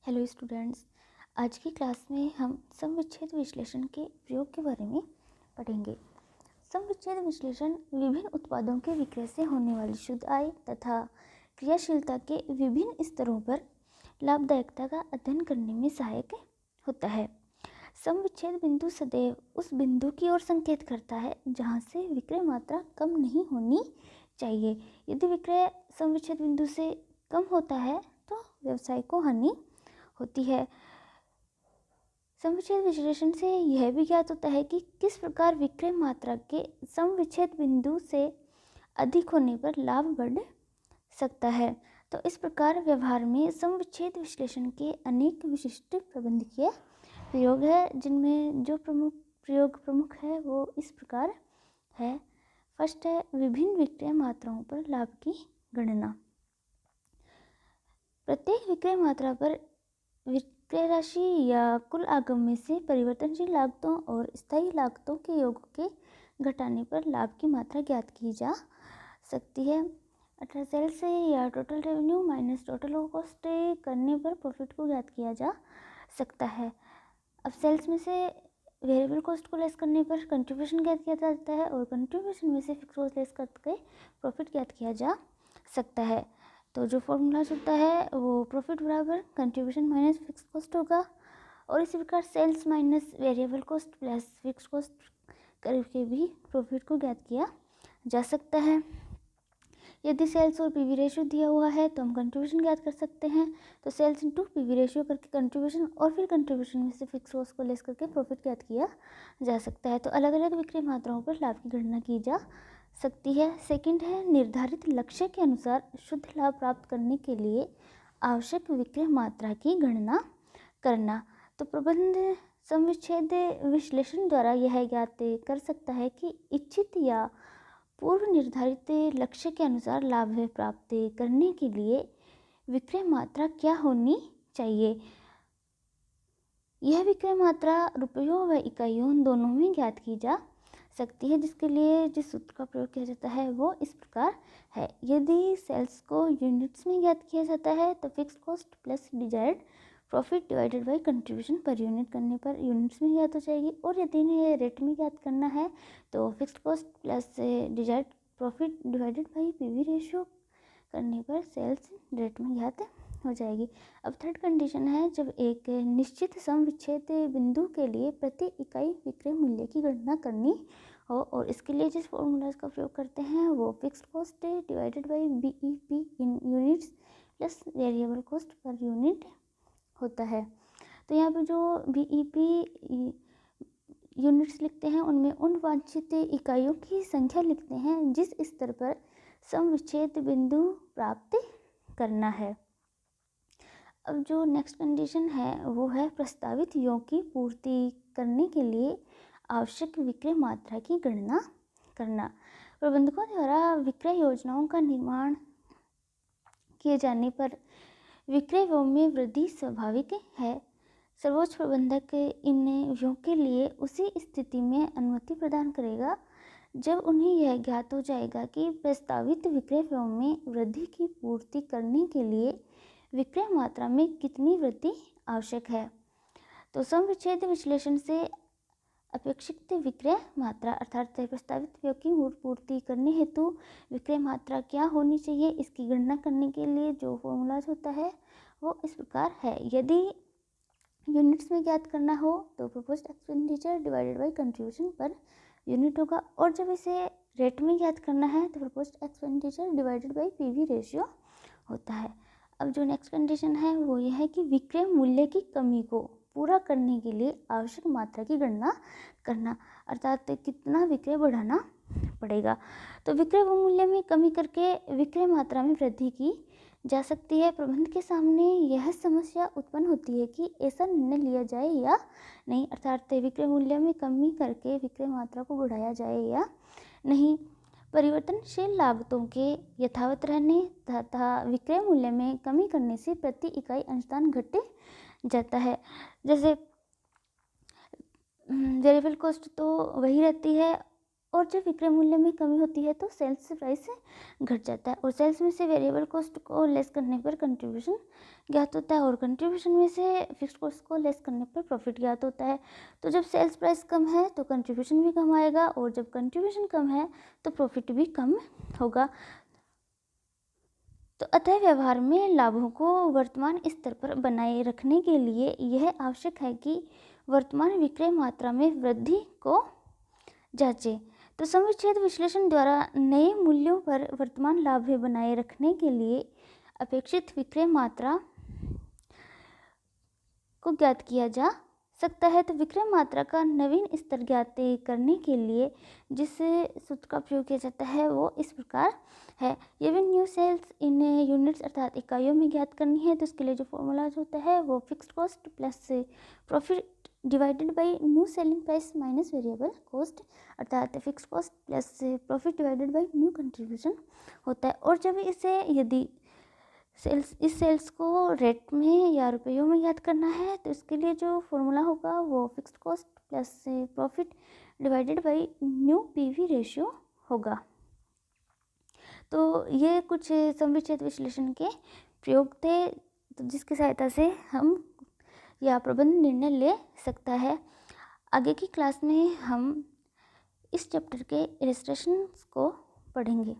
Hello students. आज की class में हम सम विच्छेद विश्लेषण के प्रयोग के बारे में पढ़ेंगे। सम विच्छेद विश्लेषण विभिन्न उत्पादों के विक्रय से होने वाली शुद्ध आय तथा क्रियाशीलता के विभिन्न स्तरों पर लाभदायकता का अध्ययन करने में सहायक होता है। सम विच्छेद बिंदु सदैव उस बिंदु की ओर संकेत करता है जहाँ से विक्रय मात्रा कम नहीं होनी चाहिए। यदि विक्रय सम विच्छेद बिंदु से कम होता है तो व्यवसाय को हानि होती है। सम विच्छेद विश्लेषण से यह भी ज्ञात होता है कि किस प्रकार विक्रय मात्रा के सम विच्छेद बिंदु से अधिक होने पर लाभ बढ़ सकता है। तो इस प्रकार व्यवहार में सम विच्छेद विश्लेषण के अनेक विशिष्ट प्रबंधकीय प्रयोग है, जिनमें जो प्रमुख है वो इस प्रकार है। फर्स्ट है विभिन्न विक्रय मात्राओं पर लाभ की गणना। प्रत्येक विक्रय मात्रा पर विक्रय राशि या कुल आगम में से परिवर्तनशील लागतों और स्थायी लागतों के योग के घटाने पर लाभ की मात्रा ज्ञात की जा सकती है। अर्थात सेल्स से या total revenue minus total cost करने पर प्रॉफिट को ज्ञात किया जा सकता है। अब सेल्स में से वेरिएबल कॉस्ट को लेस करने पर कंट्रीब्यूशन ज्ञात किया जाता है और कंट्रीब्यूशन में से फिक्स कॉस्ट लेस करके प्रॉफिट ज्ञात किया जा सकता है। तो जो फॉर्मूला होता है वो प्रॉफिट बराबर कंट्रीब्यूशन माइनस फिक्स कॉस्ट होगा, और इसी प्रकार sales minus variable cost plus fix cost करके भी प्रॉफिट को ज्ञात किया जा सकता है। यदि सेल्स और पीवी रेशियो दिया हुआ है तो हम कंट्रीब्यूशन ज्ञात कर सकते हैं। तो सेल्स इंटू पीवी रेशियो करके कंट्रीब्यूशन और फिर कंट्रीब्यूशन में से फिक्स कॉस्ट को लेस करके प्रॉफिट ज्ञात किया जा सकता है। तो अलग अलग विक्रय मात्राओं पर लाभ की गणना की जा सकती है। सेकंड है निर्धारित लक्ष्य के अनुसार शुद्ध लाभ प्राप्त करने के लिए आवश्यक विक्रय मात्रा की गणना करना। तो प्रबंध सम विच्छेद विश्लेषण द्वारा यह ज्ञात कर सकता है कि इच्छित या पूर्व निर्धारित लक्ष्य के अनुसार लाभ प्राप्त करने के लिए विक्रय मात्रा क्या होनी चाहिए। यह विक्रय मात्रा रुपयों व इकाइयों दोनों में ज्ञात की जा सकती है, जिसके लिए जिस सूत्र का प्रयोग किया जाता है वो इस प्रकार है। यदि सेल्स को यूनिट्स में ज्ञात किया जाता है तो fix cost plus desired profit divided by contribution per unit करने पर यूनिट्स में ज्ञात हो जाएगी, और यदि इन्हें रेट में ज्ञात करना है तो fix cost plus desired profit divided bye PV ratio करने पर सेल्स रेट में ज्ञात हो जाएगी। अब थर्ड कंडीशन है जब एक निश्चित सम विच्छेद बिंदु के लिए प्रति इकाई विक्रय मूल्य की गणना करनी हो, और इसके लिए जिस फॉर्मूलाज का प्रयोग करते हैं वो fixed cost divided by BEP in units plus variable cost per unit होता है। तो यहाँ पे जो बीईपी यूनिट्स लिखते हैं उनमें उन वांछित इकाइयों की संख्या लिखते हैं जिस स्तर पर सम विच्छेद बिंदु प्राप्त करना है। अब जो नेक्स्ट कंडीशन है वो है प्रस्तावित योग की पूर्ति करने के लिए आवश्यक विक्रय मात्रा की गणना करना। प्रबंधकों द्वारा विक्रय योजनाओं का निर्माण किए जाने पर विक्रय व्यय में वृद्धि स्वाभाविक है। सर्वोच्च प्रबंधक इन व्ययों के लिए उसी स्थिति में अनुमति प्रदान करेगा जब उन्हें यह ज्ञात हो जाएगा कि प्रस्तावित विक्रय व्यय में वृद्धि की पूर्ति करने के लिए विक्रय मात्रा में कितनी वृद्धि आवश्यक है। तो सम विच्छेद विश्लेषण से अपेक्षित विक्रय मात्रा अर्थात प्रस्तावित व्यय की पूर्ति करने हेतु विक्रय मात्रा क्या होनी चाहिए, इसकी गणना करने के लिए जो फॉर्मूलाज होता है वो इस प्रकार है। यदि यूनिट्स में ज्ञात करना हो तो proposed expenditure divided by contribution per unit होगा, और जब इसे रेट में ज्ञात करना है तो proposed expenditure divided by PV ratio होता है। अब जो नेक्स्ट कंडीशन है वो यह है कि विक्रय मूल्य की कमी को पूरा करने के लिए आवश्यक मात्रा की गणना करना, अर्थात कितना विक्रय बढ़ाना पड़ेगा। तो विक्रय मूल्य में कमी करके विक्रय मात्रा में वृद्धि की जा सकती है। प्रबंध के सामने यह समस्या उत्पन्न होती है कि ऐसा निर्णय लिया जाए या नहीं, अर्थात विक्रय मूल्य में कमी करके विक्रय मात्रा को बढ़ाया जाए या नहीं। परिवर्तनशील लागतों के यथावत रहने तथा विक्रय मूल्य में कमी करने से प्रति इकाई अंशदान घट जाता है। जैसे वेरिएबल कॉस्ट तो वही रहती है और जब विक्रय मूल्य में कमी होती है तो सेल्स प्राइस घट जाता है और सेल्स में से वेरिएबल कॉस्ट को लेस करने पर कंट्रीब्यूशन ज्ञात होता है और कंट्रीब्यूशन में से फिक्स्ड कॉस्ट को लेस करने पर प्रॉफिट ज्ञात होता है। तो जब सेल्स प्राइस कम है तो कंट्रीब्यूशन भी कम आएगा और जब कंट्रीब्यूशन कम है तो प्रॉफिट भी कम होगा। तो अतः व्यवहार में लाभों को वर्तमान स्तर पर बनाए रखने के लिए यह आवश्यक है कि वर्तमान विक्रय मात्रा में वृद्धि को जांचें। तो समुच्चयद विश्लेषण द्वारा नए मूल्यों पर वर्तमान लाभ बनाए रखने के लिए अपेक्षित विक्रय मात्रा को ज्ञात किया जा सकता है। तो विक्रय मात्रा का नवीन स्तर ज्ञात करने के लिए जिस सूत्र का प्रयोग किया जाता है वो इस प्रकार है। यदि न्यू सेल्स इन यूनिट्स अर्थात इकाइयों में ज्ञात करनी है तो इसके लिए जो फॉर्मूला होता है वो fixed cost plus profit divided by new selling price minus variable cost अर्थात fixed cost plus profit divided by new contribution होता है। और जब इसे यदि इस सेल्स को रेट में या रुपयों में याद करना है तो इसके लिए जो फॉर्मूला होगा वो fixed cost plus profit divided by new PV ratio होगा। तो ये कुछ समुच्चयद विश्लेषण के प्रयोग थे तो जिसकी सहायता से हम या प्रबंध निर्णय ले सकता है। आगे की क्लास में हम इस चैप्टर के इलस्ट्रेशंस को पढ़ेंगे।